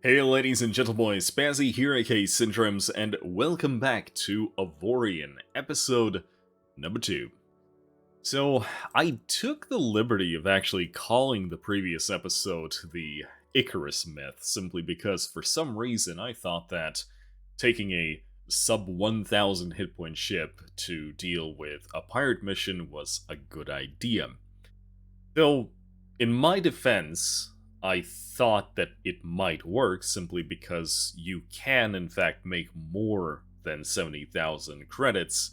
Hey ladies and gentlemen, Spazzy here aka Syndromes, and welcome back to Avorion, episode number 2. So, I took the liberty of actually calling the previous episode the Icarus myth, simply because for some reason I thought that taking a sub 1000 hit point ship to deal with a pirate mission was a good idea. Though, in my defense, I thought that it might work simply because you can, in fact, make more than 70,000 credits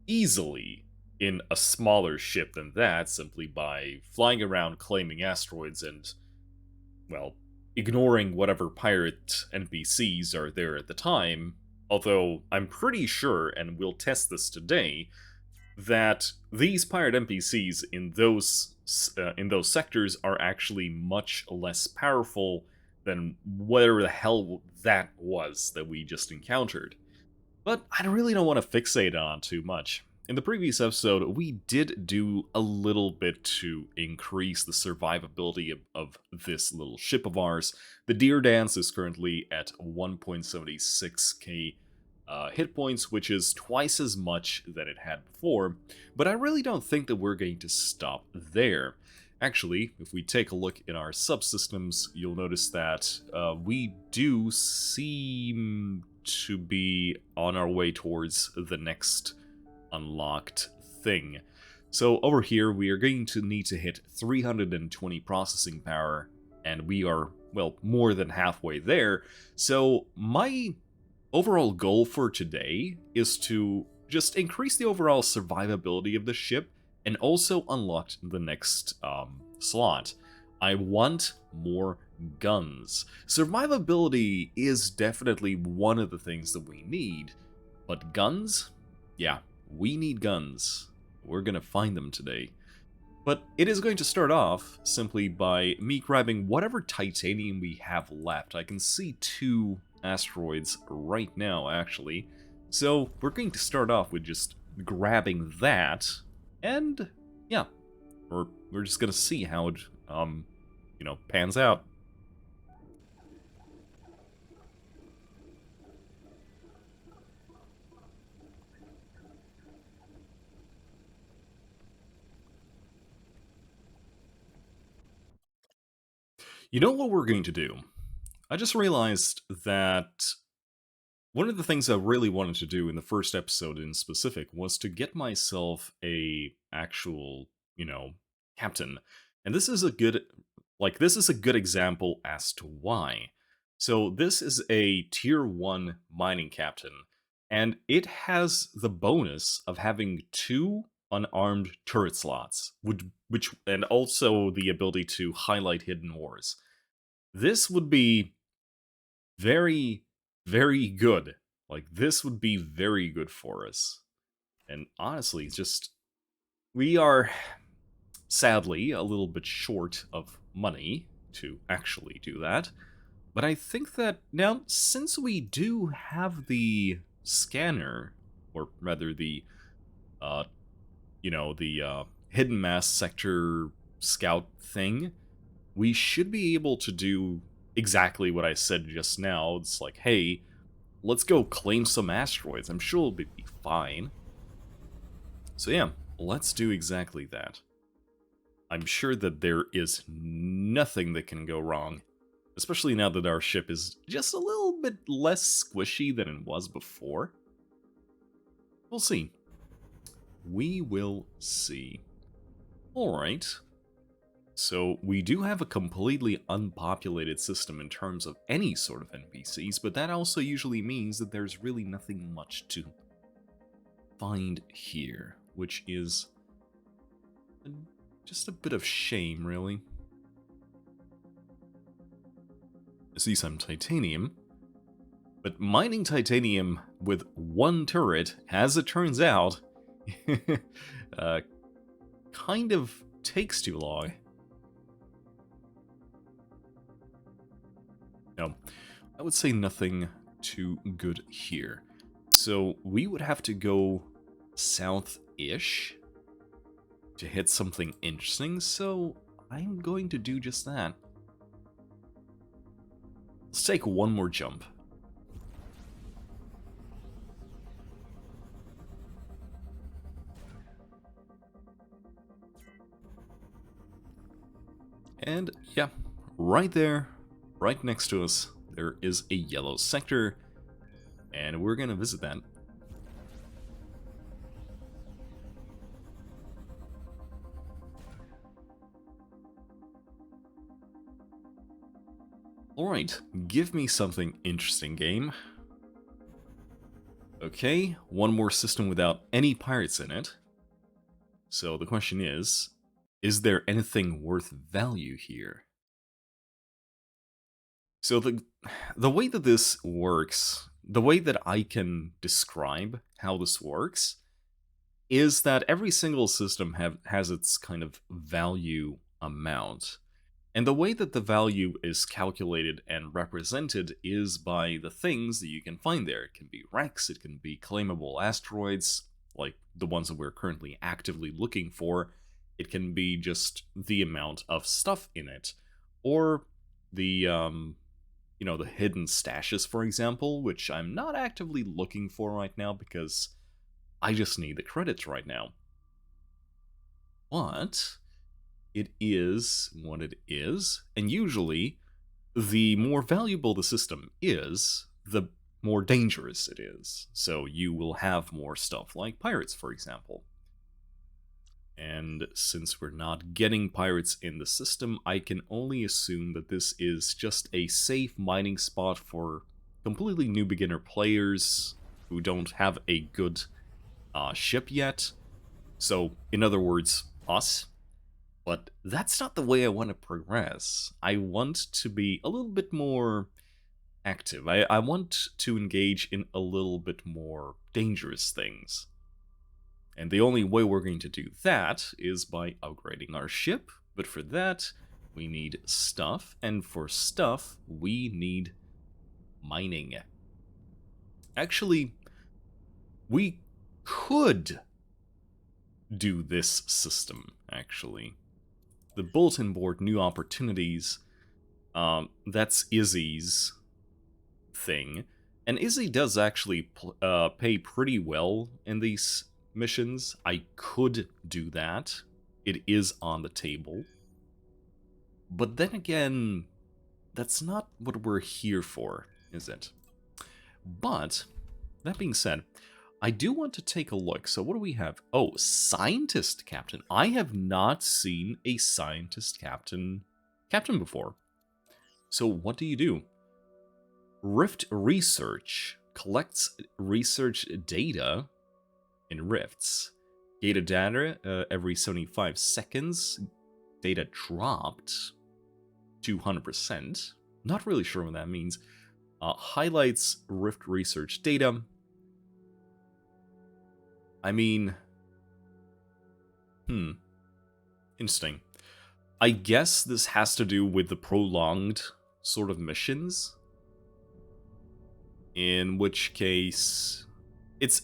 easily in a smaller ship than that simply by flying around claiming asteroids and, well, ignoring whatever pirate NPCs are there at the time. Although I'm pretty sure, and we'll test this today, that these pirate NPCs in those sectors are actually much less powerful than whatever the hell that was that we just encountered. But I really don't want to fixate on too much. In the previous episode, we did do a little bit to increase the survivability of this little ship of ours. The Deer Dance is currently at 1.76k hit points, which is twice as much than it had before, but I really don't think that we're going to stop there. Actually, if we take a look in our subsystems, you'll notice that we do seem to be on our way towards the next unlocked thing. So over here, we are going to need to hit 320 processing power, and we are, well, more than halfway there. So my overall goal for today is to just increase the overall survivability of the ship and also unlock the next slot. I want more guns. Survivability is definitely one of the things that we need, but guns? Yeah, we need guns. We're gonna find them today. But it is going to start off simply by me grabbing whatever titanium we have left. I can see 2 asteroids right now, actually. So we're going to start off with just grabbing that, and yeah, we're just gonna see how it, pans out. You know what we're going to do? I just realized that one of the things I really wanted to do in the first episode in specific was to get myself a actual, captain. And this is a good example as to why. So this is a tier 1 mining captain, and it has the bonus of having 2 unarmed turret slots, which and also the ability to highlight hidden ores. This would be very, very good. Like, this would be very good for us. And honestly, just, we are sadly a little bit short of money to actually do that. But I think that now, since we do have the scanner, or rather the, uh, hidden mass sector scout thing, we should be able to do exactly what I said just now. It's like, hey, let's go claim some asteroids. I'm sure it'll be fine. So yeah, let's do exactly that. I'm sure that there is nothing that can go wrong, especially now that our ship is just a little bit less squishy than it was before. We'll see. We will see. Alright. So we do have a completely unpopulated system in terms of any sort of NPCs, but that also usually means that there's really nothing much to find here, which is just a bit of shame, really. I see some titanium, but mining titanium with 1 turret, as it turns out, kind of takes too long. No, I would say nothing too good here. So we would have to go south-ish to hit something interesting, so I'm going to do just that. Let's take one more jump. And yeah, right there, right next to us, there is a yellow sector, and we're gonna visit that. Alright, give me something interesting, game. Okay, one more system without any pirates in it. So the question is there anything worth value here? So the way that this works, the way that I can describe how this works, is that every single system has its kind of value amount. And the way that the value is calculated and represented is by the things that you can find there. It can be wrecks, it can be claimable asteroids, like the ones that we're currently actively looking for. It can be just the amount of stuff in it. Or the, the hidden stashes, for example, which I'm not actively looking for right now because I just need the credits right now. But it is what it is, and usually the more valuable the system is, the more dangerous it is. So you will have more stuff like pirates, for example. And since we're not getting pirates in the system, I can only assume that this is just a safe mining spot for completely new beginner players who don't have a good ship yet. So, in other words, us. But that's not the way I want to progress. I want to be a little bit more active. I want to engage in a little bit more dangerous things. And the only way we're going to do that is by upgrading our ship. But for that, we need stuff. And for stuff, we need mining. Actually, we could do this system, actually. The bulletin board, new opportunities, that's Izzy's thing. And Izzy does actually pay pretty well in these missions. I could do that. It is on the table. But then again, that's not what we're here for, is it? But, that being said, I do want to take a look. So what do we have? Oh, Scientist Captain. I have not seen a Scientist Captain before. So what do you do? Rift Research collects research data in rifts. Data every 75 seconds. Data dropped 200%. Not really sure what that means. Highlights rift research data. I mean, interesting. I guess this has to do with the prolonged sort of missions. In which case, it's,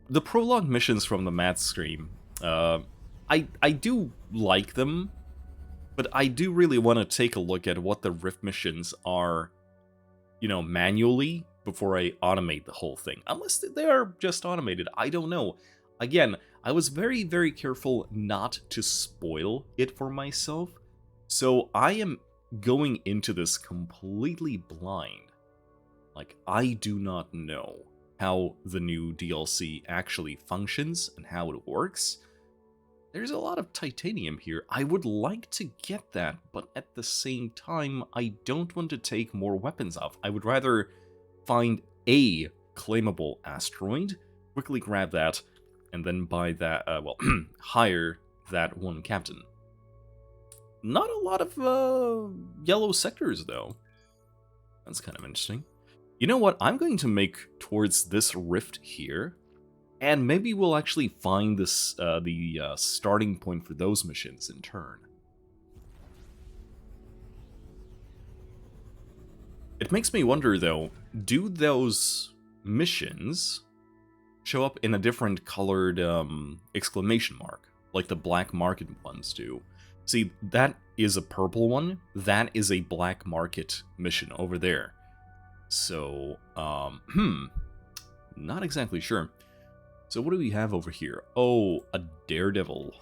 the prolonged missions from the Mat Scream, I do like them, but I do really want to take a look at what the Rift missions are, manually before I automate the whole thing. Unless they are just automated, I don't know. Again, I was very, very careful not to spoil it for myself, so I am going into this completely blind. Like, I do not know how the new DLC actually functions and how it works. There's a lot of titanium here. I would like to get that, but at the same time, I don't want to take more weapons off. I would rather find a claimable asteroid, quickly grab that, and then buy that, hire that one captain. Not a lot of yellow sectors, though. That's kind of interesting. You know what? I'm going to make towards this rift here, and maybe we'll actually find this the starting point for those missions in turn. It makes me wonder, though, do those missions show up in a different colored exclamation mark, like the black market ones do? See, that is a purple one. That is a black market mission over there. So, not exactly sure. So what do we have over here? Oh, a daredevil.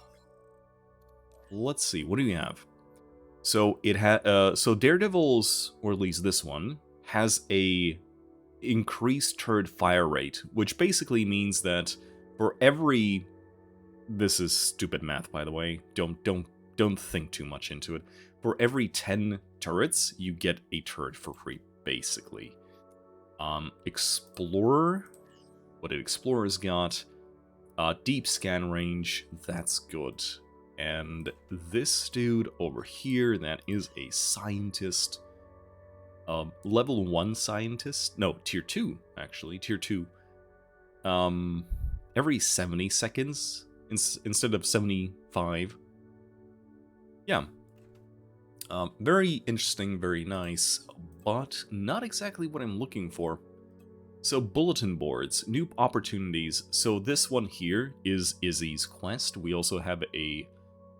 Let's see, what do we have? So so Daredevil's, or at least this one, has a increased turret fire rate, which basically means that for every, this is stupid math by the way, don't think too much into it. For every 10 turrets, you get a turret for free, basically. Explorer, what did Explorer's got? Deep scan range, that's good. And this dude over here, that is a scientist. Level 1 scientist? No, tier 2, actually. Tier 2. Every 70 seconds instead of 75. Yeah. Very interesting, very nice, but not exactly what I'm looking for. So bulletin boards, new opportunities. So this one here is Izzy's quest. We also have a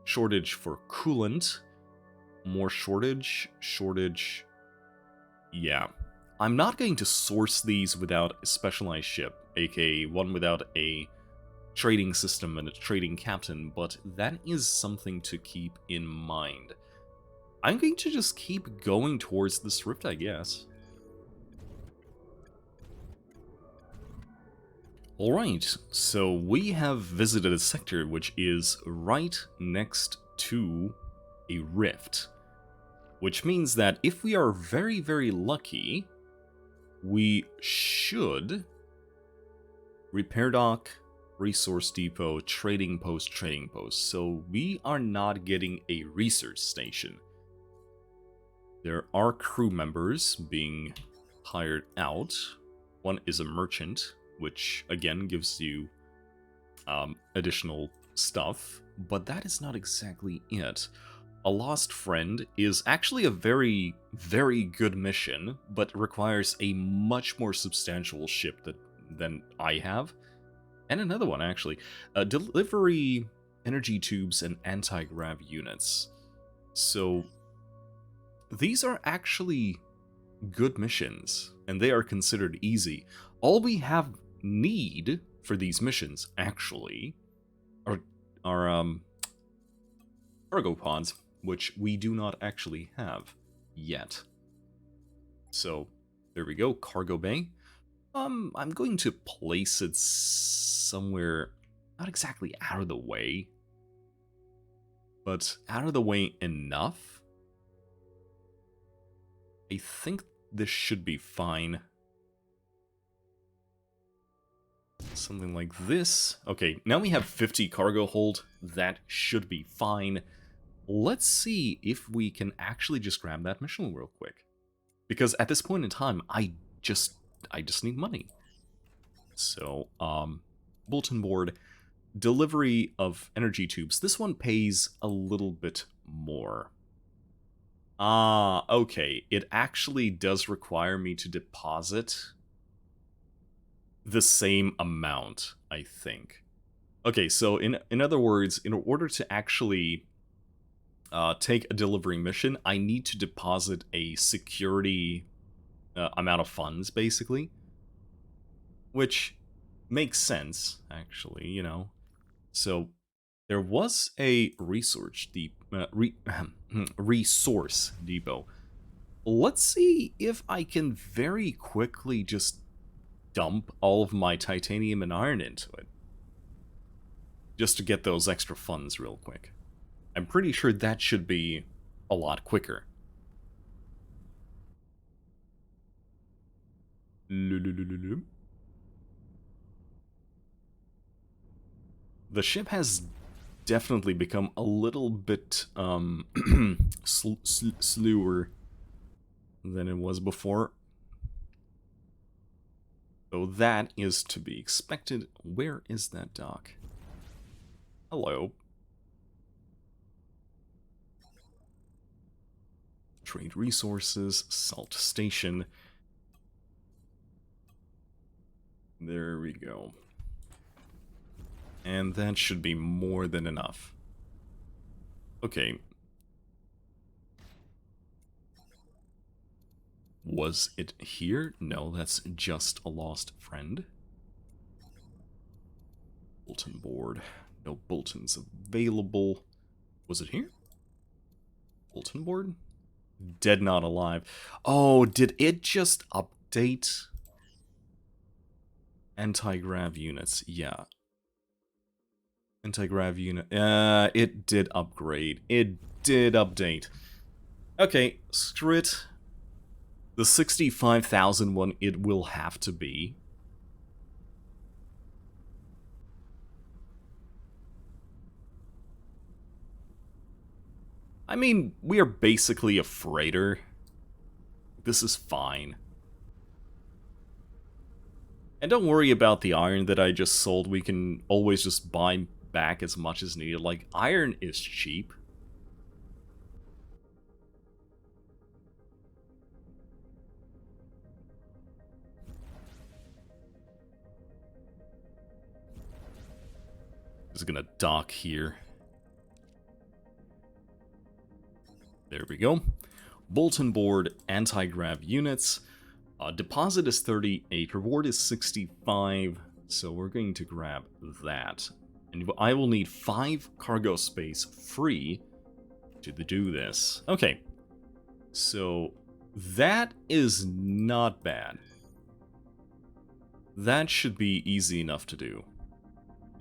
shortage for coolant. More shortage. Yeah. I'm not going to source these without a specialized ship, aka one without a trading system and a trading captain, but that is something to keep in mind. I'm going to just keep going towards this rift, I guess. Alright, so we have visited a sector which is right next to a rift. Which means that if we are very, very lucky, we should repair dock, resource depot, trading post. So we are not getting a research station. There are crew members being hired out. One is a merchant, which again gives you additional stuff, but that is not exactly it. A Lost Friend is actually a very, very good mission, but requires a much more substantial ship than I have. And another one, actually. Delivery energy tubes and anti-grav units. So these are actually good missions, and they are considered easy. All we have need for these missions, actually, are cargo pods, which we do not actually have yet. So there we go, cargo bay. I'm going to place it somewhere not exactly out of the way, but out of the way enough. I think this should be fine. Something like this. Okay, now we have 50 cargo hold. That should be fine. Let's see if we can actually just grab that mission real quick. Because at this point in time, I just need money. So, bulletin board, delivery of energy tubes. This one pays a little bit more. Ah, okay. It actually does require me to deposit the same amount, I think. Okay, so in other words, in order to actually take a delivery mission, I need to deposit a security amount of funds, basically. Which makes sense, actually, you know. So there was a resource depot. Let's see if I can very quickly just dump all of my titanium and iron into it. Just to get those extra funds real quick. I'm pretty sure that should be a lot quicker. The ship has definitely become a little bit slower than it was before. So that is to be expected. Where is that dock? Hello. Trade resources, salt station. There we go. And that should be more than enough. Okay, Was it here? No, that's just a lost friend. Bulletin board. No bulletins available. Was it here? Bulletin board? Dead not alive. Oh, did it just update? Anti-grav units, yeah. Anti-grav unit. It did upgrade. It did update. Okay, screw it. The 65,000 one, it will have to be. I mean, we are basically a freighter. This is fine. And don't worry about the iron that I just sold. We can always just buy back as much as needed. Like, iron is cheap. Just gonna dock here. There we go. Bulletin board, anti-grav units. Deposit is 38, reward is 65, so we're going to grab that. And I will need 5 cargo space free to do this. Okay, so that is not bad. That should be easy enough to do.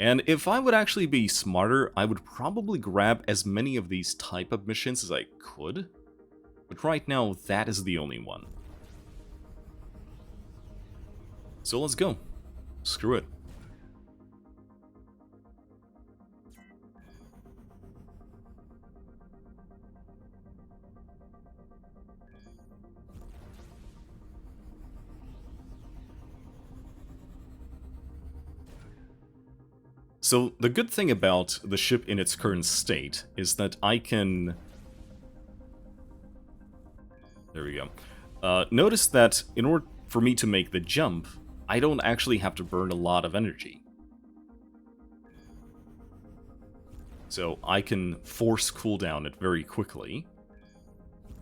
And if I would actually be smarter, I would probably grab as many of these type of missions as I could. But right now, that is the only one. So let's go. Screw it. So the good thing about the ship in its current state is that I can... There we go. Notice that in order for me to make the jump, I don't actually have to burn a lot of energy. So I can force cooldown it very quickly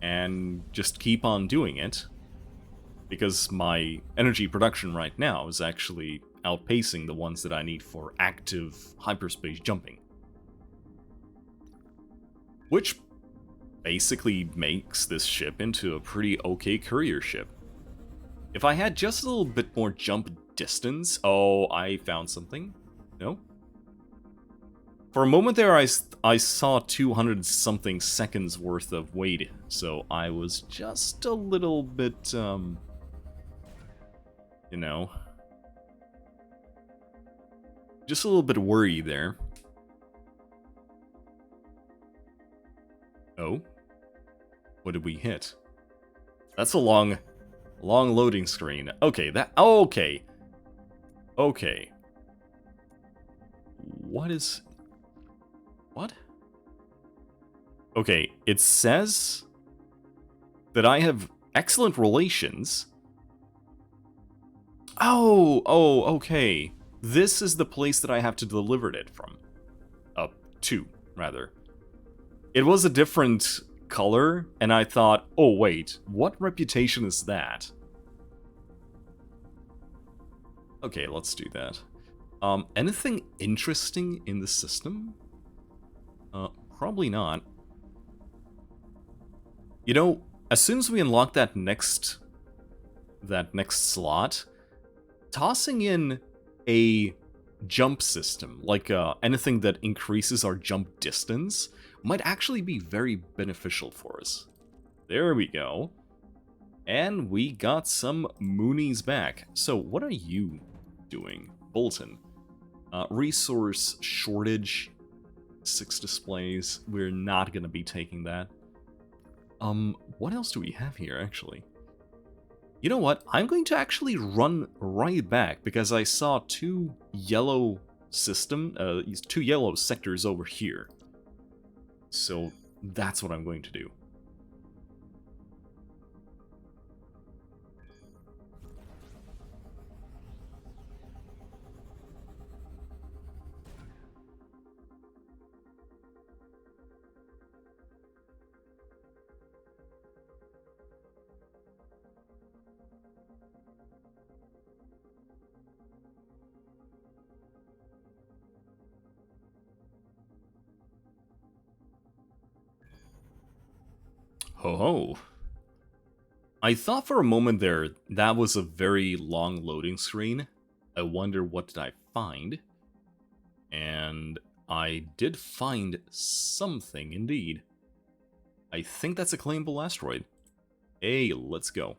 and just keep on doing it because my energy production right now is actually outpacing the ones that I need for active hyperspace jumping. Which basically makes this ship into a pretty okay courier ship. If I had just a little bit more jump distance... Oh, I found something. No? For a moment there, I saw 200-something seconds worth of weight, so I was just a little bit, you know... Just a little bit worried there. Oh? What did we hit? That's a long loading screen. Okay, that... Oh, okay. Okay. What is... What? Okay, it says that I have excellent relations. Oh, okay. This is the place that I have to deliver it from. To, rather. It was a different color, and I thought, oh wait, what reputation is that? Okay, let's do that. Anything interesting in the system? Probably not. You know, as soon as we unlock that next slot, tossing in a jump system, like anything that increases our jump distance, might actually be very beneficial for us. There we go. And we got some Moonies back. So what are you doing? Bolton. Resource shortage. 6 displays. We're not going to be taking that. What else do we have here, actually? You know what? I'm going to actually run right back, because I saw 2 yellow two yellow sectors over here. So that's what I'm going to do. ho ho. I thought for a moment there that was a very long loading screen. I wonder what did I find? And I did find something indeed. I think that's a claimable asteroid. Hey, let's go.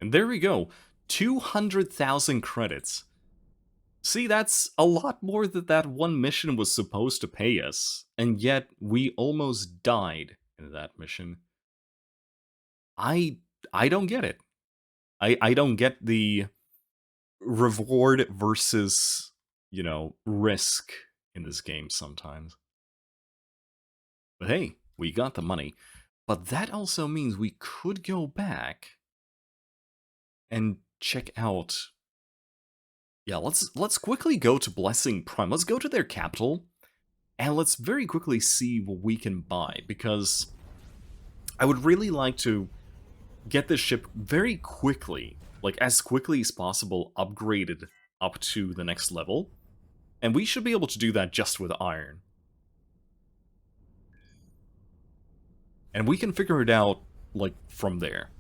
And there we go. 200,000 credits. See, that's a lot more than that one mission was supposed to pay us. And yet, we almost died in that mission. I don't get it. I don't get the reward versus, you know, risk in this game sometimes. But hey, we got the money. But that also means we could go back and check out. Yeah, let's quickly go to Blessing Prime. Let's go to their capital, and let's very quickly see what we can buy, because I would really like to get this ship very quickly, like as quickly as possible, upgraded up to the next level. And we should be able to do that just with iron. And we can figure it out, like, from there.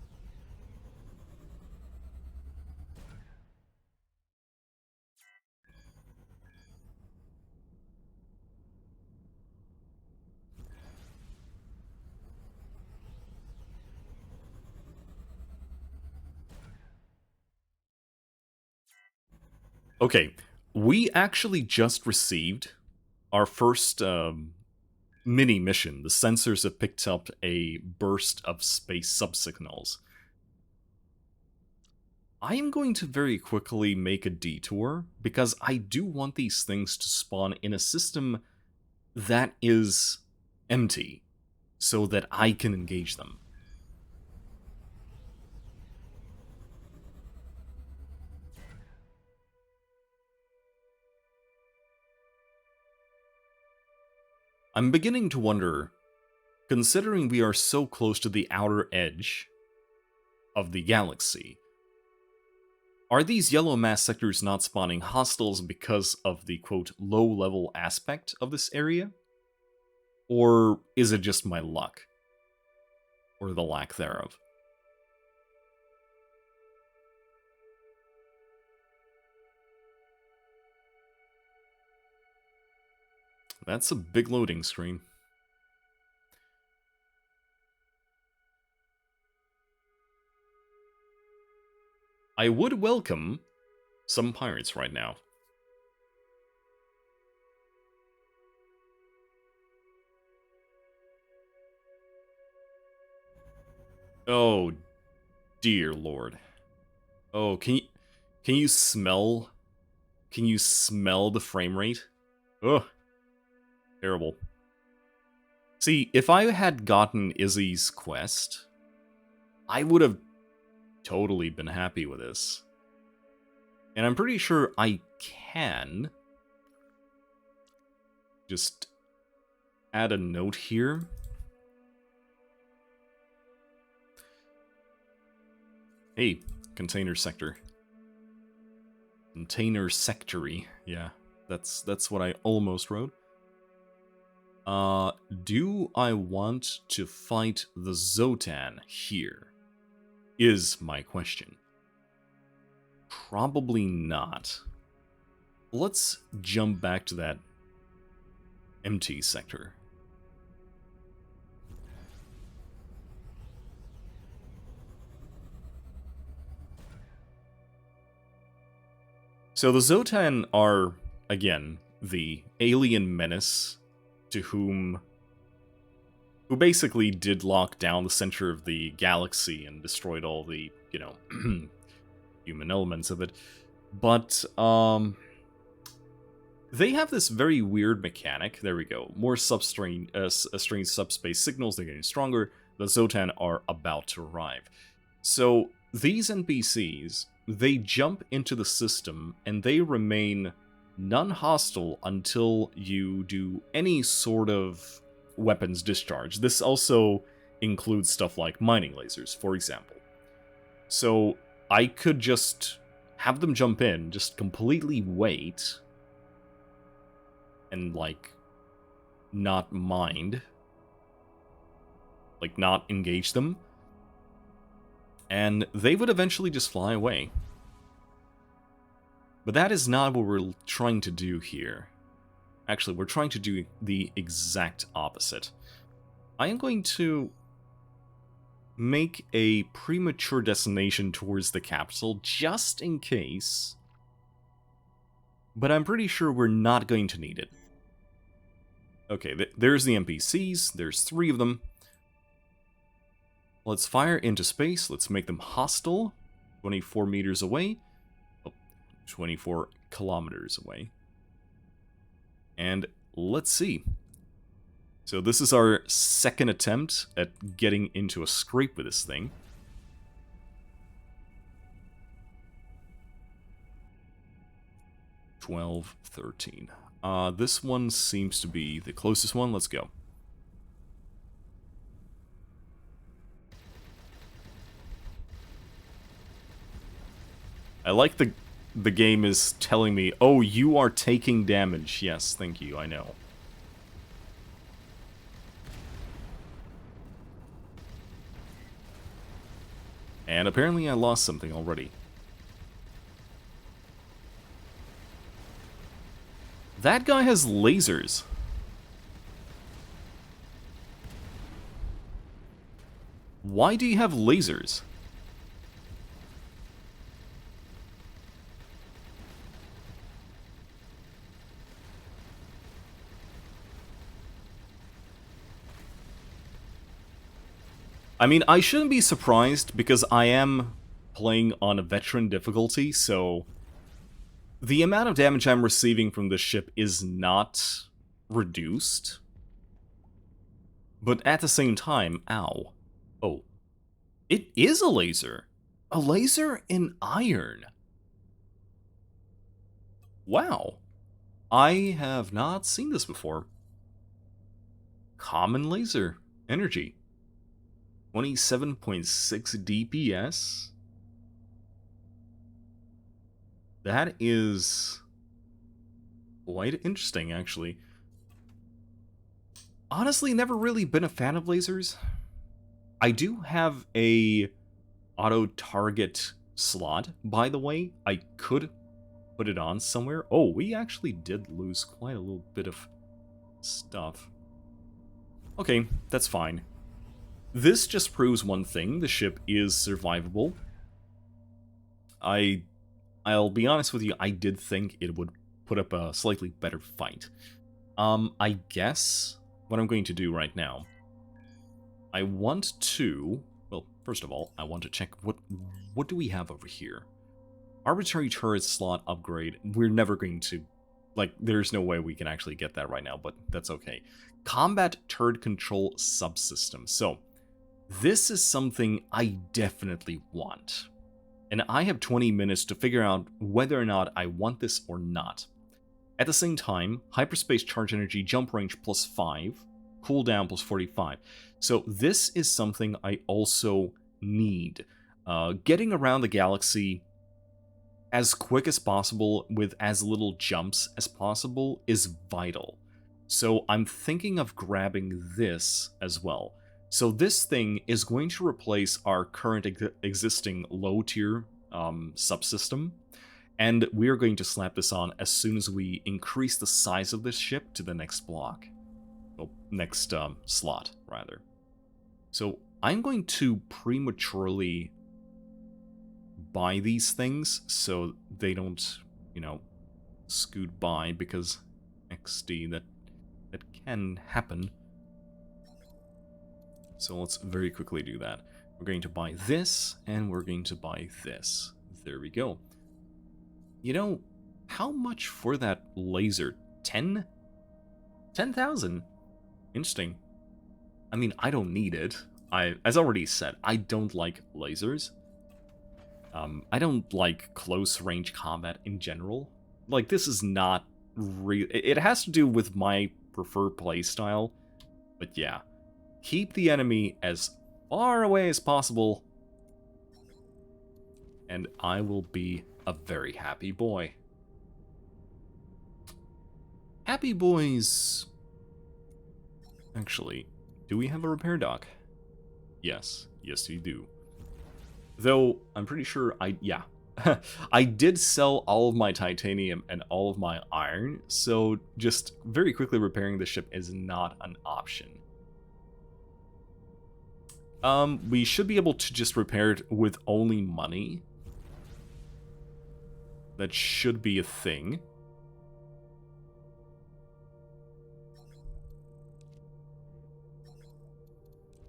Okay, we actually just received our first mini mission. The sensors have picked up a burst of space subsignals. I am going to very quickly make a detour, because I do want these things to spawn in a system that is empty, so that I can engage them. I'm beginning to wonder, considering we are so close to the outer edge of the galaxy, are these yellow mass sectors not spawning hostiles because of the, quote, low-level aspect of this area? Or is it just my luck? Or the lack thereof? That's a big loading screen. I would welcome some pirates right now. Oh, dear lord. Oh, can you smell? Can you smell the frame rate? Ugh. Terrible. See, if I had gotten Izzy's quest, I would have totally been happy with this. And I'm pretty sure I can just add a note here. Hey, container sector. Container sectory. Yeah, that's what I almost wrote. Do I want to fight the Zotan here? Is my question. Probably not. Let's jump back to that empty sector. So the Zotan are, again, the alien menace to who basically did lock down the center of the galaxy and destroyed all the, you know, human elements of it. But, they have this very weird mechanic. There we go. More strange subspace signals, they're getting stronger. The Zotan are about to arrive. So, these NPCs, they jump into the system, and they remain non-hostile until you do any sort of weapons discharge. This also includes stuff like mining lasers, for example. So I could just have them jump in, just completely wait, and, like, not mind, like, not engage them, and they would eventually just fly away. But that is not what we're trying to do here. Actually, we're trying to do the exact opposite. I am going to make a premature destination towards the capital, just in case. But I'm pretty sure we're not going to need it. Okay, there's the NPCs. There's 3 of them. Let's fire into space. Let's make them hostile. 24 meters away. Oh, 24 kilometers away. And let's see. So this is our second attempt at getting into a scrape with this thing. $12, $13. This one seems to be the closest one. Let's go. I like the game is telling me, oh, you are taking damage. Yes, thank you, I know. And apparently I lost something already. That guy has lasers. Why do you have lasers? I mean, I shouldn't be surprised because I am playing on a veteran difficulty, so the amount of damage I'm receiving from this ship is not reduced. But at the same time, ow. Oh. It is a laser. A laser in iron. Wow. I have not seen this before. Common laser energy. 27.6 DPS. That is quite interesting, actually. Honestly, never really been a fan of lasers. I do have a auto-target slot, by the way. I could put it on somewhere. Oh, we actually did lose quite a little bit of stuff. Okay, that's fine. This just proves one thing, the ship is survivable. I'll be honest with you, I did think it would put up a slightly better fight. I guess what I'm going to do right now, I want to, well, first of all, I want to check what do we have over here? Arbitrary turret slot upgrade, we're never going to, like, there's no way we can actually get that right now, but that's okay. Combat turret control subsystem. So, this is something I definitely want. And I have 20 minutes to figure out whether or not I want this or not. At the same time, hyperspace charge energy, jump range plus 5, cooldown plus 45. So this is something I also need. Getting around the galaxy as quick as possible with as little jumps as possible is vital. So I'm thinking of grabbing this as well. So this thing is going to replace our current existing low-tier subsystem, and we are going to slap this on as soon as we increase the size of this ship to the next block. Well, next slot, rather. So I'm going to prematurely buy these things so they don't, you know, scoot by, because XD, that can happen. So let's very quickly do that. We're going to buy this, and we're going to buy this. There we go. You know, how much for that laser? 10? 10,000. Interesting. I mean, I don't need it. As already said, I don't like lasers. I don't like close-range combat in general. Like, this is not real. It has to do with my preferred playstyle, but yeah. Keep the enemy as far away as possible, and I will be a very happy boy. Happy boys... Actually, do we have a repair dock? Yes, yes we do. Though, I'm pretty sure yeah. I did sell all of my titanium and all of my iron, so just very quickly repairing the ship is not an option. We should be able to just repair it with only money. That should be a thing.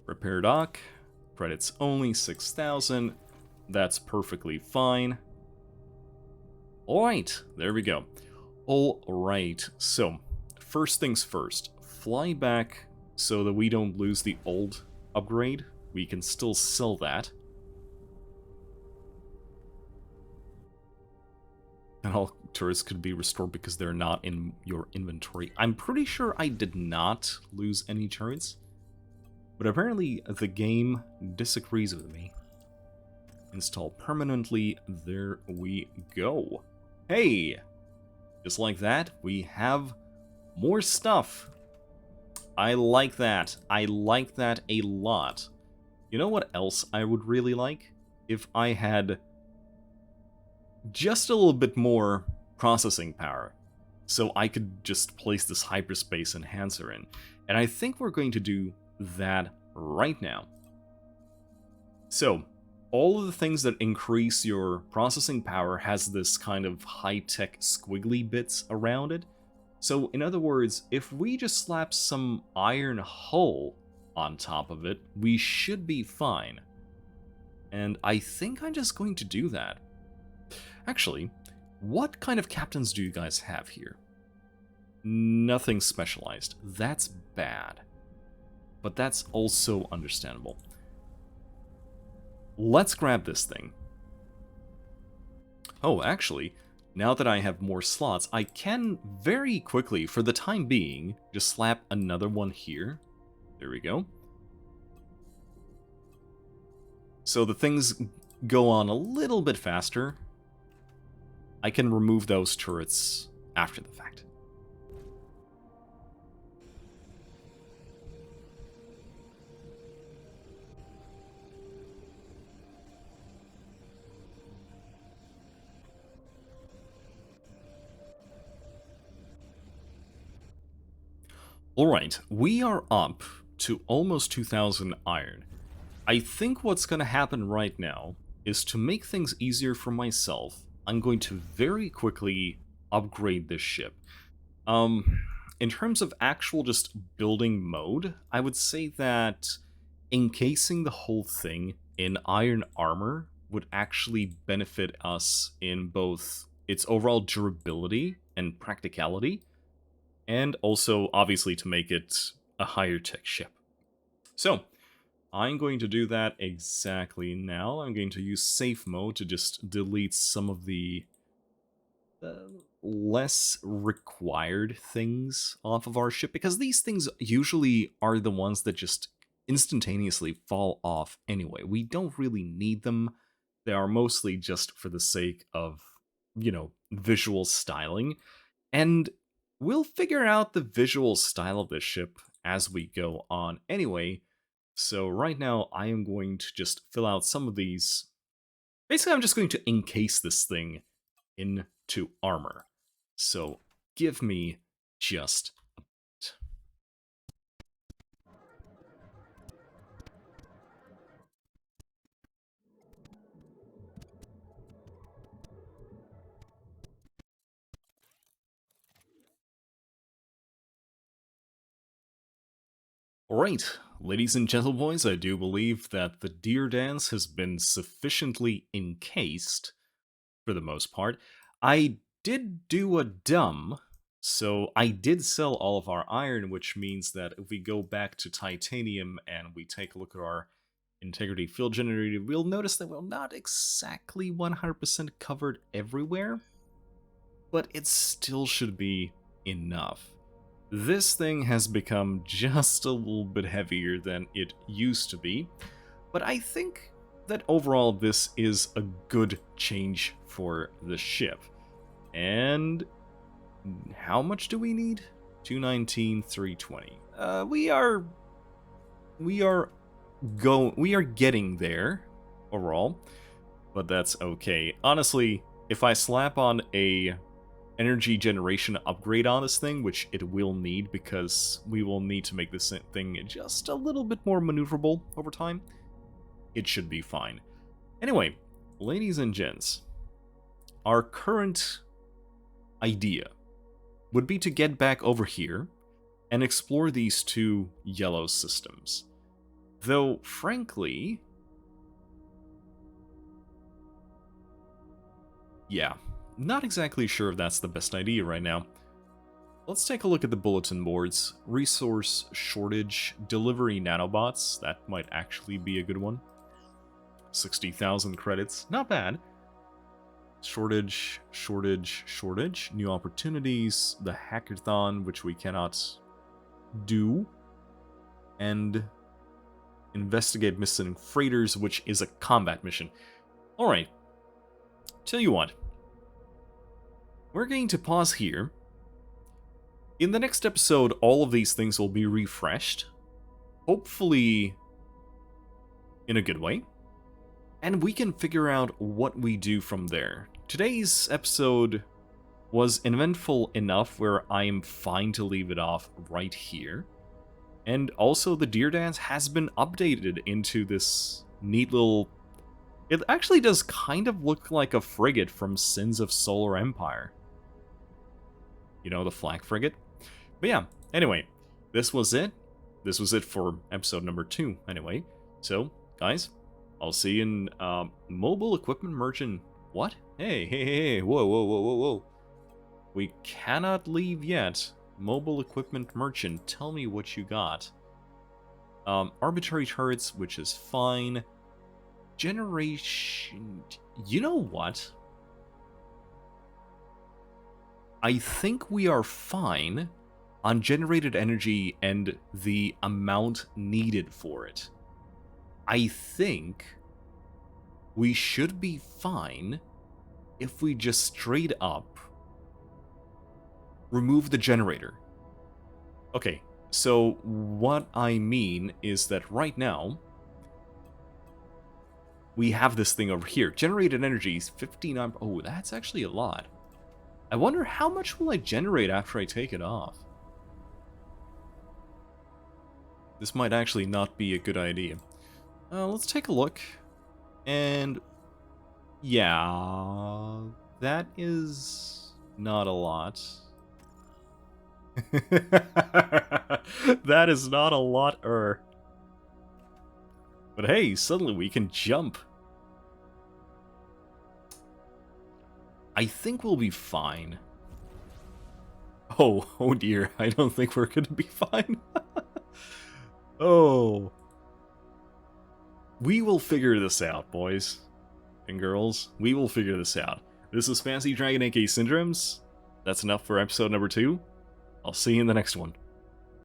Repair dock. Credits only 6,000. That's perfectly fine. Alright, there we go. Alright, so, first things first. Fly back so that we don't lose the old upgrade. We can still sell that. And all turrets could be restored because they're not in your inventory. I'm pretty sure I did not lose any turrets. But apparently the game disagrees with me. Install permanently. There we go. Hey! Just like that, we have more stuff. I like that. I like that a lot. You know what else I would really like? If I had just a little bit more processing power. So I could just place this hyperspace enhancer in. And I think we're going to do that right now. So, all of the things that increase your processing power has this kind of high-tech squiggly bits around it. So, in other words, if we just slap some iron hull on top of it, we should be fine. And I think I'm just going to do that. Actually, what kind of captains do you guys have here? Nothing specialized. That's bad. But that's also understandable. Let's grab this thing. Oh, actually, now that I have more slots, I can very quickly, for the time being, just slap another one here. There we go. So the things go on a little bit faster. I can remove those turrets after the fact. Alright, we are up to almost 2,000 iron. I think what's going to happen right now is to make things easier for myself, I'm going to very quickly upgrade this ship. In terms of actual just building mode, I would say that encasing the whole thing in iron armor would actually benefit us in both its overall durability and practicality, and also, obviously, to make it a higher tech ship. So, I'm going to do that exactly now. I'm going to use safe mode to just delete some of the less required things off of our ship, because these things usually are the ones that just instantaneously fall off anyway. We don't really need them. They are mostly just for the sake of, you know, visual styling. And we'll figure out the visual style of this ship as we go on anyway. So right now I am going to just fill out some of these. Basically, I'm just going to encase this thing into armor. So give me just a bit. Alright, ladies and gentlemen, I do believe that the deer dance has been sufficiently encased, for the most part. I did do a dumb, so I did sell all of our iron, which means that if we go back to titanium and we take a look at our integrity field generator, we'll notice that we're not exactly 100% covered everywhere, but it still should be enough. This thing has become just a little bit heavier than it used to be, but I think that overall this is a good change for the ship. And how much do we need? 219, 320. We are getting there overall, but that's okay. Honestly, if I slap on a energy generation upgrade on this thing, which it will need because we will need to make this thing just a little bit more maneuverable over time, it should be fine. Anyway, ladies and gents, our current idea would be to get back over here and explore these two yellow systems. Though, frankly, yeah, not exactly sure if that's the best idea right now. Let's take a look at the bulletin boards. Resource shortage, delivery nanobots, that might actually be a good one. 60,000 credits, not bad. Shortage, new opportunities, the hackathon, which we cannot do, and investigate missing freighters, which is a combat mission. Alright, tell you what, we're going to pause here. In the next episode, all of these things will be refreshed, hopefully in a good way, and we can figure out what we do from there. Today's episode was eventful enough where I am fine to leave it off right here. And also the Deer Dance has been updated into this neat little... It actually does kind of look like a frigate from Sins of Solar Empire. You know, the flag frigate? But yeah, anyway, this was it. This was it for episode number 2, anyway. So, guys, I'll see you in Mobile Equipment Merchant. What? Hey, whoa. We cannot leave yet. Mobile Equipment Merchant, tell me what you got. Arbitrary turrets, which is fine. Generation... You know what? I think we are fine on generated energy and the amount needed for it. I think we should be fine if we just straight up remove the generator. Okay, so what I mean is that right now we have this thing over here. Generated energy is 59. Oh, that's actually a lot. I wonder how much will I generate after I take it off. This might actually not be a good idea. Let's take a look. And yeah, that is not a lot. That is not a lot. But hey, suddenly we can jump. I think we'll be fine. Oh dear, I don't think we're gonna be fine. Oh. We will figure this out, boys and girls. We will figure this out. This is Fancy Dragon aka Syndromes. That's enough for episode number 2. I'll see you in the next one.